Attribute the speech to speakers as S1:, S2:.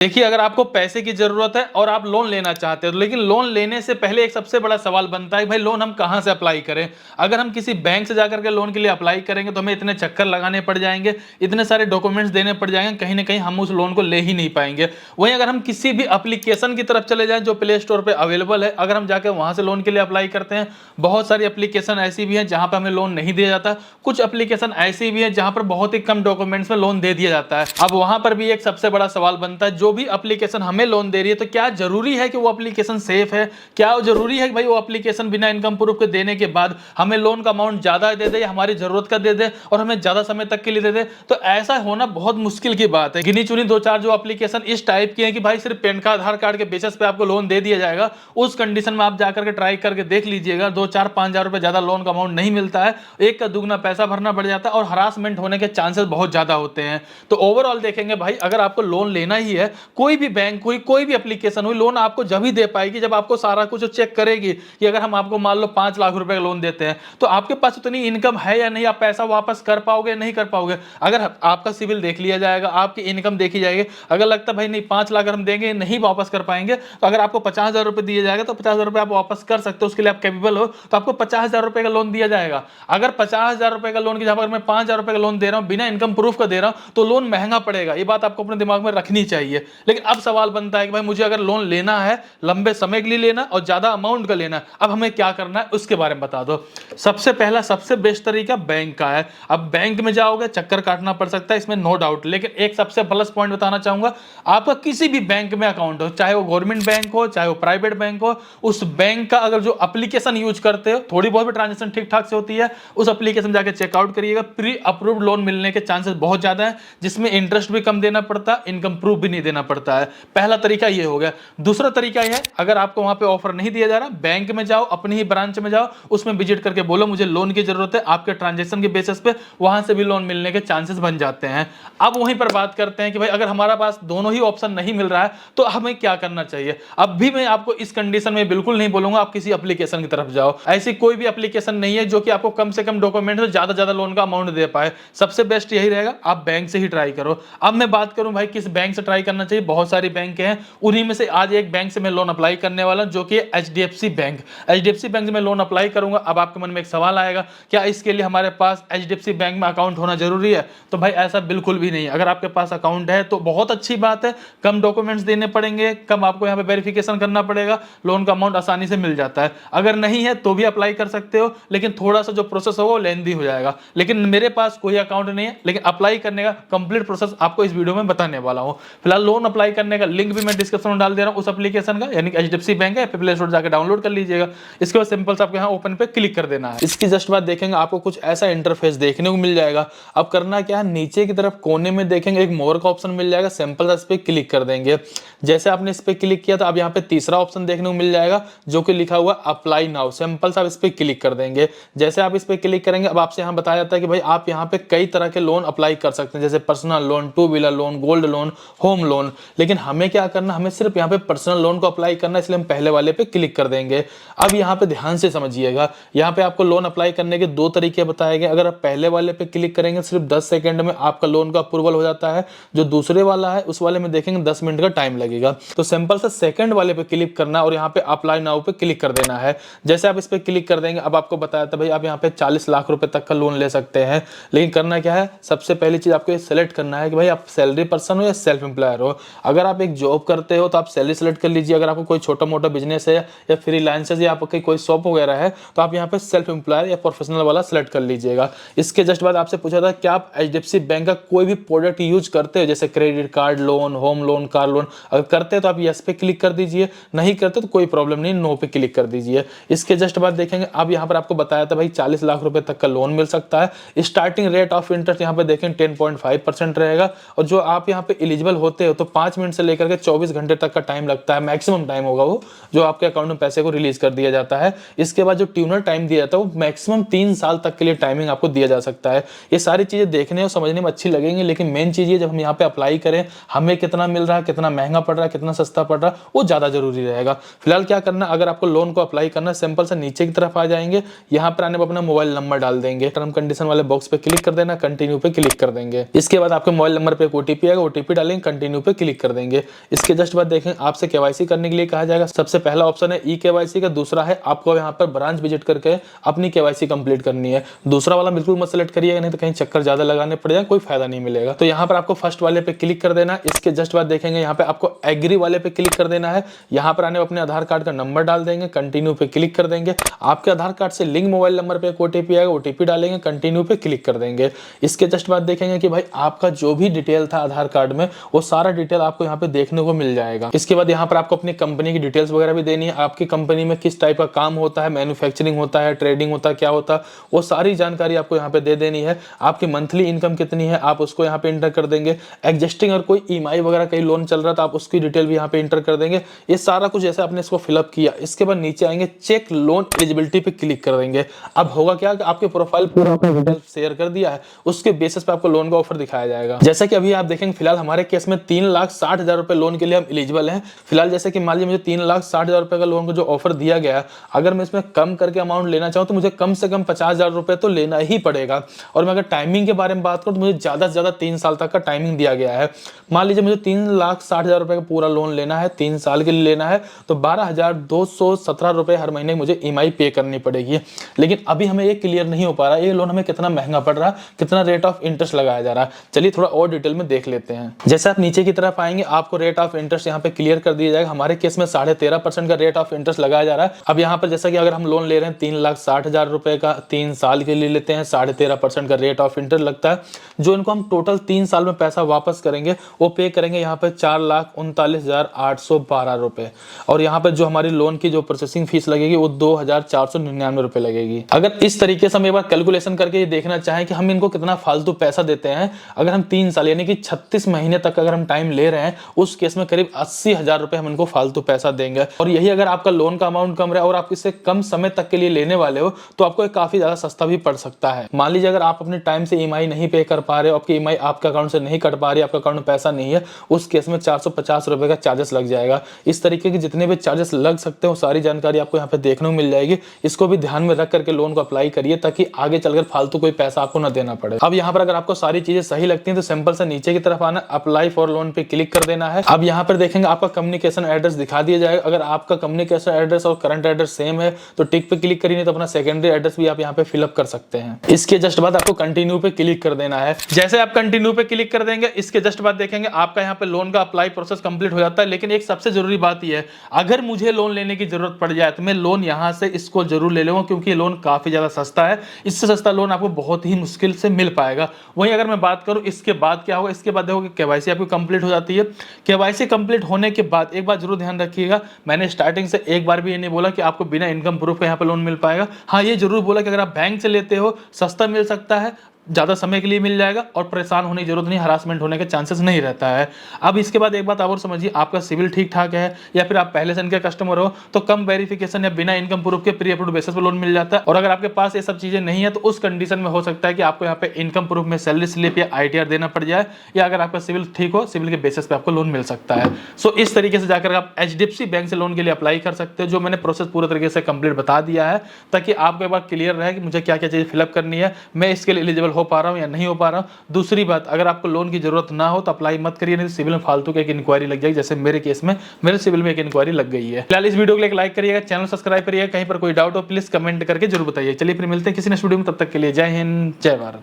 S1: देखिए, अगर आपको पैसे की ज़रूरत है और आप लोन लेना चाहते हो, लेकिन लोन लेने से पहले एक सबसे बड़ा सवाल बनता है कि भाई लोन हम कहाँ से अप्लाई करें? अगर हम किसी बैंक से जाकर के लोन के लिए अप्लाई करेंगे तो हमें इतने चक्कर लगाने पड़ जाएँगे, इतने सारे डॉक्यूमेंट्स देने पड़ जाएँगे, कहीं न कहीं हम उस लोन को ले ही नहीं पाएँगे। वहीं अगर हम किसी भी एप्लीकेशन की तरफ चले जाएँ जो प्ले स्टोर पे अवेलेबल है, अगर हम जाके वहाँ से लोन के लिए अप्लाई करते हैं, बहुत सारी एप्लीकेशन ऐसी भी हैं जहाँ पे हमें लोन नहीं दिया जाता। कुछ एप्लीकेशन ऐसी भी हैं जहाँ पर बहुत ही कम डॉक्यूमेंट्स में लोन दे दिया जाता है। अब वहाँ पर भी एक सबसे बड़ा सवाल बनता है, जो भी एप्लीकेशन हमें लोन दे रही है तो क्या जरूरी है कि वो एप्लीकेशन सेफ है? क्या जरूरी है कि भाई वो एप्लीकेशन बिना इनकम प्रूफ के देने के बाद हमें लोन का अमाउंट ज्यादा दे दे या हमारी जरूरत का दे दे और हमें ज्यादा समय तक के लिए दे दे? तो ऐसा होना बहुत मुश्किल की बात है। गिनी चुनी दो चार जो एप्लीकेशन इस टाइप की है कि भाई सिर्फ पैन कार्ड आधार कार्ड के बेसिस पे आपको लोन दे दिया जाएगा, उस कंडीशन में आप जाकर के ट्राई करके देख लीजिएगा, 2 4 5 हज़ार रुपए ज्यादा लोन का अमाउंट नहीं मिलता है, एक का दुगना पैसा भरना पड़ जाता है और हरासमेंट होने के चांसेस बहुत ज्यादा होते हैं। तो ओवरऑल देखेंगे भाई, अगर आपको लोन लेना ही है, कोई भी बैंक हुई, कोई भी एप्लीकेशन हुई, लोन आपको जब ही दे पाएगी जब आपको सारा कुछ चेक करेगी कि अगर हम आपको मान लो 5 लाख रुपए का लोन देते हैं तो आपके पास उतनी इनकम है या नहीं, आप पैसा वापस कर पाओगे नहीं कर पाओगे। अगर आपका सिविल देख लिया जाएगा, आपकी इनकम देखी जाएगी, अगर लगता है भाई नहीं 5 लाख हम देंगे नहीं वापस कर पाएंगे, तो अगर आपको 50,000 रुपए दिए जाएगा तो 50,000 रुपए आप वापस कर सकते हो, उसके लिए आप कैपेबल हो तो आपको 50,000 रुपए का लोन दिया जाएगा। अगर 50,000 रुपए का लोन की जगह मैं 5,000 रुपए का लोन दे रहा हूं, बिना इनकम प्रूफ का दे रहा हूं, तो लोन महंगा पड़ेगा। ये बात आपको अपने दिमाग में रखनी चाहिए। लेकिन अब सवाल बनता है कि भाई मुझे अगर लोन लेना है, लंबे समय के लिए लेना और ज्यादा अमाउंट का लेना, अब हमें क्या करना है उसके बारे में बता दो। सबसे पहला सबसे बेस्ट तरीका बैंक का है। अब बैंक में जाओगे चक्कर काटना पड़ सकता है, इसमें नो डाउट, लेकिन एक सबसे प्लस पॉइंट बताना चाहूंगा, आपका किसी भी बैंक में अकाउंट हो, चाहे वो गवर्नमेंट बैंक हो चाहे वो प्राइवेट बैंक हो, उस बैंक का अगर जो एप्लीकेशन यूज करते हो, थोड़ी बहुत भी ट्रांजेक्शन ठीक ठाक से होती है, उस एप्लीकेशन जाके चेकआउट करिएगा। प्री अप्रूव्ड लोन मिलने के चांसेस बहुत ज्यादा है, जिसमें इंटरेस्ट भी कम देना पड़ता है, इनकम प्रूफ भी नहीं देना पड़ता है। पहला तरीका ये हो गया। दूसरा तरीका यह है, अगर आपको वहां पे ऑफर नहीं दिया जा रहा, बैंक में जाओ, अपनी ही ब्रांच में जाओ, उसमें विजिट करके बोलो मुझे लोन की जरूरत है, आपके ट्रांजैक्शन के बेसिस पे वहां से भी लोन मिलने के चांसेस बन जाते हैं। अब वहीं पर बात करते हैं कि भाई अगर हमारा पास दोनों ही ऑप्शन नहीं मिल रहा है तो हमें क्या करना चाहिए। अब भी मैं आपको इस कंडीशन में बिल्कुल नहीं बोलूंगा आप किसी एप्लीकेशन की तरफ जाओ। ऐसी कोई भी एप्लीकेशन नहीं है जो कि आपको कम से कम डॉक्यूमेंट में ज्यादा लोन का अमाउंट दे पाए। सबसे बेस्ट यही रहेगा, आप बैंक से ही ट्राई करो। अब मैं बात करूं भाई किस बैंक से ट्राई करना चाहिए, बहुत सारी बैंक हैं, उन्हीं में से आज एक बैंक से मैं लोन अप्लाई करने वाला हूं, जो कि एचडीएफसी बैंक। एचडीएफसी बैंक से मैं लोन अप्लाई करूंगा। अब आपके मन में एक सवाल आएगा, क्या इसके लिए हमारे पास एचडीएफसी बैंक में अकाउंट होना जरूरी है? तो भाई ऐसा बिल्कुल भी नहीं है। अगर आपके पास अकाउंट है तो बहुत अच्छी बात है, कम डॉक्यूमेंट्स देने पड़ेंगे, कम आपको यहाँ पे वेरिफिकेशन करना पड़ेगा, लोन का अमाउंट आसानी से मिल जाता है। अगर नहीं है तो भी अप्लाई कर सकते हो, लेकिन थोड़ा सा जो प्रोसेस होगा वो लेंदी हो जाएगा। लेकिन मेरे पास कोई अकाउंट नहीं है, लेकिन अप्लाई करने का कंप्लीट प्रोसेस आपको इस वीडियो में बताने वाला हूं। फिलहाल लोन अप्लाई करने का लिंक भी मैं डिस्क्रिप्शन में डाल दे रहा हूं उस एप्लीकेशन का, यानी एचडीएफसी बैंक है, प्ले स्टोर जाकर डाउनलोड कर लीजिएगा। इसके बाद सिंपल से आपको यहाँ ओपन पे क्लिक कर देना है। इसकी जस्ट बाद देखेंगे आपको कुछ ऐसा इंटरफेस देखने को मिल जाएगा। अब करना क्या है, नीचे की तरफ कोने में देखेंगे एक मोर का ऑप्शन मिल जाएगा, सिंपल सा इस पे क्लिक कर देंगे। जैसे आपने इस पे क्लिक किया तो अब यहाँ पे तीसरा ऑप्शन देखने को मिल जाएगा जो कि लिखा हुआ अप्लाई नाउ, सिंपल सा इस पे क्लिक कर देंगे। जैसे आप इस पे क्लिक करेंगे अब आपसे यहाँ बताया जाता है कि भाई आप यहाँ पे कई तरह के लोन अप्लाई कर सकते हैं, जैसे personal loan, two wheeler loan, gold loan, home loan. लेकिन हमें क्या करना, हमें सिर्फ यहाँ पे पर्सनल लोन को अप्लाई करना, इसलिए हम पहले वाले पे क्लिक कर देंगे। अब यहाँ पे ध्यान से समझिएगा, यहाँ पे आपको लोन अप्लाई करने के दो तरीके बताए गए। अगर आप पहले वाले पे क्लिक करेंगे सिर्फ 10 सेकंड में आपका लोन का अप्रूवल हो जाता है। जो दूसरे वाला है उस वाले में देखेंगे 10 मिनट का टाइम लगेगा। तो सिंपल सा सेकंड वाले पे क्लिक करना और यहाँ पे अप्लाई नाउ पे क्लिक कर देना है। जैसे आप इस पे क्लिक कर देंगे अब आपको बताया था भाई आप यहाँ पे 40 लाख रुपए तक का लोन ले सकते हैं। लेकिन करना क्या है, सबसे पहली चीज आपको सेलेक्ट करना है कि भाई आप सैलरी पर्सन हो या सेल्फ एम्प्लॉयर हो। अगर आप एक जॉब करते हो तो आप सैलरी सेलेक्ट कर लीजिए। अगर आपको कोई छोटा मोटा बिजनेस है या फ्रीलांसर या आपकी कोई शॉप वगैरह है तो आप यहाँ पे सेल्फ एम्प्लॉयर या प्रोफेशनल वाला सेलेक्ट कर लीजिएगा। इसके जस्ट बाद आपसे पूछा था क्या आप एचडीएफसी बैंक का कोई भी प्रोडक्ट यूज करते हो, जैसे credit card loan, home loan, car loan. अगर करते हैं तो आप यस पे क्लिक कर दीजिए, नहीं करते तो कोई प्रॉब्लम नहीं, नो पे क्लिक कर दीजिए। इसके जस्ट बाद देखेंगे अब यहाँ पर आपको बताया था भाई 40 लाख रुपए तक का लोन मिल सकता है। स्टार्टिंग रेट ऑफ इंटरेस्ट यहाँ पे देखें 10.5% रहेगा। और जो आप यहाँ पे एलिजिबल होते हो तो 5 मिनट से लेकर के 24 घंटे तक का टाइम लगता है, मैक्सिमम टाइम होगा वो जो आपके अकाउंट में पैसे को रिलीज कर दिया जाता है। इसके बाद जो ट्यूनर टाइम दिया जाता है वो मैक्सिमम 3 साल तक के लिए टाइमिंग आपको दिया जा सकता है। ये सारी चीजें देखने और समझने में अच्छी लगेंगी, लेकिन मेन चीज ये जब हम यहाँ पे अप्लाई करें हमें कितना मिल रहा है, कितना महंगा पड़ रहा है, कितना सस्ता पड़ रहा है, वो ज्यादा जरूरी रहेगा। फिलहाल क्या करना, अगर आपको लोन को अप्लाई करना, सिंपल से नीचे की तरफ आ जाएंगे, यहाँ पर आने पर अपना मोबाइल नंबर डाल देंगे, टर्म कंडीशन वाले बॉक्स पे क्लिक कर देना, कंटिन्यू पे क्लिक कर देंगे। इसके बाद आपके मोबाइल नंबर पे एक ओटीपी आएगा, ओटीपी डालेंगे, कंटिन्यू पे पे क्लिक कर देंगे। इसके जस्ट बाद देखें आपसे केवाईसी करने के लिए कहा जाएगा। सबसे पहला ऑप्शन है ई केवाईसी का, दूसरा है आपको यहाँ पर ब्रांच विजिट करके अपनी केवाईसी कंप्लीट करनी है। दूसरा वाला बिल्कुल मत सेलेक्ट करिएगा, नहीं तो कहीं चक्कर ज्यादा लगाने पड़ जाए, कोई फायदा नहीं मिलेगा। तो यहाँ पर आपको फर्स्ट वाले पे क्लिक कर देना है। इसके जस्ट बाद देखेंगे यहाँ पे आपको एग्री वाले पे क्लिक कर देना है। यहाँ पर आने अपने आधार कार्ड का नंबर डाल देंगे, कंटिन्यू पे क्लिक कर देंगे। आपके आधार कार्ड से लिंक मोबाइल नंबर पे एक ओटीपी आएगा, ओटीपी डालेंगे, कंटिन्यू पे क्लिक कर देंगे। इसके जस्ट बाद देखेंगे कि भाई आपका जो भी डिटेल था आधार कार्ड में वो सारा डिटेल आपको यहाँ पे देखने को मिल जाएगा। इसके बाद यहाँ पर आपको अपनी कंपनी की डिटेल्स वगैरह भी देनी है। आपकी कंपनी में किस टाइप का काम होता है, मैन्युफैक्चरिंग होता है, ट्रेडिंग होता है, क्या होता है, वो सारी जानकारी आपको यहाँ पे दे देनी है। आपकी मंथली इनकम कितनी है आप उसको यहाँ पे इंटर कर देंगे। एग्जिस्टिंग और कोई ईएमआई वगैरह कहीं लोन चल रहा था आप उसकी डिटेल भी यहाँ पे इंटर कर देंगे। ये सारा कुछ जैसे आपने इसको फिलअप किया, इसके बाद नीचे आएंगे चेक लोन एलिजिबिलिटी पे क्लिक कर देंगे। अब होगा क्या कि आपके प्रोफाइल पूरा अपना डिटेल शेयर कर दिया है, उसके बेसिस पे आपको लोन का ऑफर दिखाया जाएगा। जैसा कि अभी आप देखेंगे फिलहाल हमारे केस में 3,60,000 रुपए लोन के लिए हम एलिजिबल हैं। फिलहाल जैसे कि मान लीजिए मुझे 3,60,000 रुपए का लोन का जो ऑफर दिया गया है, अगर मैं इसमें कम करके अमाउंट लेना चाहूँ तो मुझे कम से कम 50,000 रुपए तो लेना ही पड़ेगा। और मैं अगर टाइमिंग के बारे में बात करूँ तो मुझे ज्यादा से ज्यादा 3 साल तक का टाइमिंग दिया गया है। मान लीजिए मुझे 3,60,000 रुपए का पूरा लोन लेना है, 3 साल के लिए लेना है, तो 12,217 रुपए हर महीने मुझे ईएमआई पे करनी पड़ेगी। लेकिन अभी हमें ये क्लियर नहीं हो पा रहा है ये लोन हमें कितना महंगा पड़ रहा है, कितना रेट ऑफ इंटरेस्ट लगाया जा रहा है। चलिए थोड़ा और डिटेल में देख लेते हैं। जैसे आप नीचे की तरफ आएंगे आपको रेट ऑफ इंटरेस्ट यहाँ पे क्लियर कर दिया जाएगा। हमारे केस में 13.5% का रेट ऑफ इंटरेस्ट लगाया जा रहा है। अब यहाँ पर जैसा कि अगर हम लोन ले रहे हैं 3,60,000 रुपए का 3 साल के लिए लेते हैं, 13.5% का रेट ऑफ इंटरेस्ट लगता है। जो इनको हम टोटल 3 साल में पैसा वापस करेंगे वो पे करेंगे यहाँ पे 4,39,812 रुपए। और यहाँ पर जो हमारी लोन की जो प्रोसेसिंग फीस लगेगी वो 2,499 रुपए लगेगी। अगर इस तरीके से हम एक बार कैलकुलेशन करके ये देखना चाहें कि हम इनको कितना फालतू पैसा देते हैं, अगर हम 3 साल यानी कि 36 महीने तक अगर हम टाइम ले रहे हैं, उस केस में करीब 80,000 रुपए हम इनको फालतू पैसा देंगे। और यही अगर आपका लोन का अमाउंट कम रहा और आप इससे कम समय तक के लिए लेने वाले हो तो आपको काफी ज्यादा सस्ता भी पड़ सकता है। मान लीजिए अगर आप अपने टाइम से ईएमआई नहीं पे कर पा रहे हो, आपकी ईएमआई आपके अकाउंट से नहीं कट पा रही, आपके अकाउंट में पैसा नहीं है, उस केस में 450 रुपए का चार्जेस लग जाएगा। इस तरीके के जितने भी चार्जेस लग सकते हो सारी जानकारी आपको यहाँ पे देखने को मिल जाएगी। इसको भी ध्यान में रख करके लोन को अप्लाई करिए ताकि आगे चलकर फालतू कोई पैसा आपको ना देना पड़े। अब यहाँ पर अगर आपको सारी चीजें सही लगती हैं तो सिंपल से नीचे की तरफ आना, अप्लाई फॉर लोन पे क्लिक कर देना है। अब यहाँ पर देखेंगे आपका कम्युनिकेशन एड्रेस दिखा दिया जाएगा। अगर आपका कम्युनिकेशन एड्रेस और करंट एड्रेस सेम है तो टिक पे क्लिक करिए, तो अपना सेकेंडरी एड्रेस भी आप यहाँ पे फिलअप कर सकते हैं। इसके जस्ट बाद आपको कंटिन्यू पे क्लिक कर देना है। जैसे आप कंटिन्यू पे क्लिक कर देंगे इसके जस्ट बाद देखेंगे आपका यहाँ पे लोन का अप्लाई प्रोसेस कंप्लीट हो जाता है। लेकिन एक सबसे जरूरी बात यह है, अगर मुझे लोन लेने की जरूरत पड़ जाए तो मैं लोन यहाँ से इसको जरूर ले लूंगा, क्योंकि ये लोन काफी ज्यादा सस्ता है। इससे सस्ता लोन आपको बहुत ही मुश्किल से मिल पाएगा। वहीं अगर मैं बात करूं इसके बाद क्या होगा, इसके बाद देखो कि केवाईसी आपकी कंप्लीट हो जाती है। केवाईसी कंप्लीट होने के बाद एक बात जरूर ध्यान रखिएगा, मैंने स्टार्टिंग से एक बार भी ये नहीं बोला कि आपको बिना इनकम प्रूफ के यहाँ पे लोन मिल पाएगा। हाँ, ये जरूर बोला कि अगर आप बैंक से लेते हो सस्ता मिल सकता है, ज़्यादा समय के लिए मिल जाएगा और परेशान होने की जरूरत नहीं, हरासमेंट होने के चांसेस नहीं रहता है। अब इसके बाद एक बात और समझिए, आपका सिविल ठीक ठाक है या फिर आप पहले से इनके कस्टमर हो तो कम वेरिफिकेशन या बिना इनकम प्रूफ के प्री अप्रूव्ड बेसिस पर लोन मिल जाता है। और अगर आपके पास ये सब चीज़ें नहीं है तो उस कंडीशन में हो सकता है कि आपको यहाँ पे इनकम प्रूफ में सैलरी स्लिप या ITR देना पड़ जाए, या अगर आपका सिविल ठीक हो सिविल के बेसिस पे आपको लोन मिल सकता है। सो इस तरीके से जाकर आप HDFC बैंक से लोन के लिए अप्लाई कर सकते हो, जो मैंने प्रोसेस पूरे तरीके से कंप्लीट बता दिया है, ताकि आपको एक बार क्लियर रहे कि मुझे क्या क्या चीज़ फिलअप करनी है, मैं इसके लिए एलिजिबल हो पा रहा हूँ या नहीं हो पा रहा हूं। दूसरी बात, अगर आपको लोन की जरूरत ना हो तो अप्लाई मत करिए, नहीं तो सिविल में फालतू की एक इंक्वायरी लग जाएगी। जैसे मेरे केस में मेरे सिविल में एक इंक्वायरी लग गई है। फिलहाल इस वीडियो को लाइक करिएगा, चैनल सब्सक्राइब करिएगा। कहीं पर कोई डाउट हो प्लीज कमेंट करके जरूर बताइए। चलिए फिर मिलते हैं किसी नेक्स्ट वीडियो में, तब तक के लिए जय हिंद जय भारत।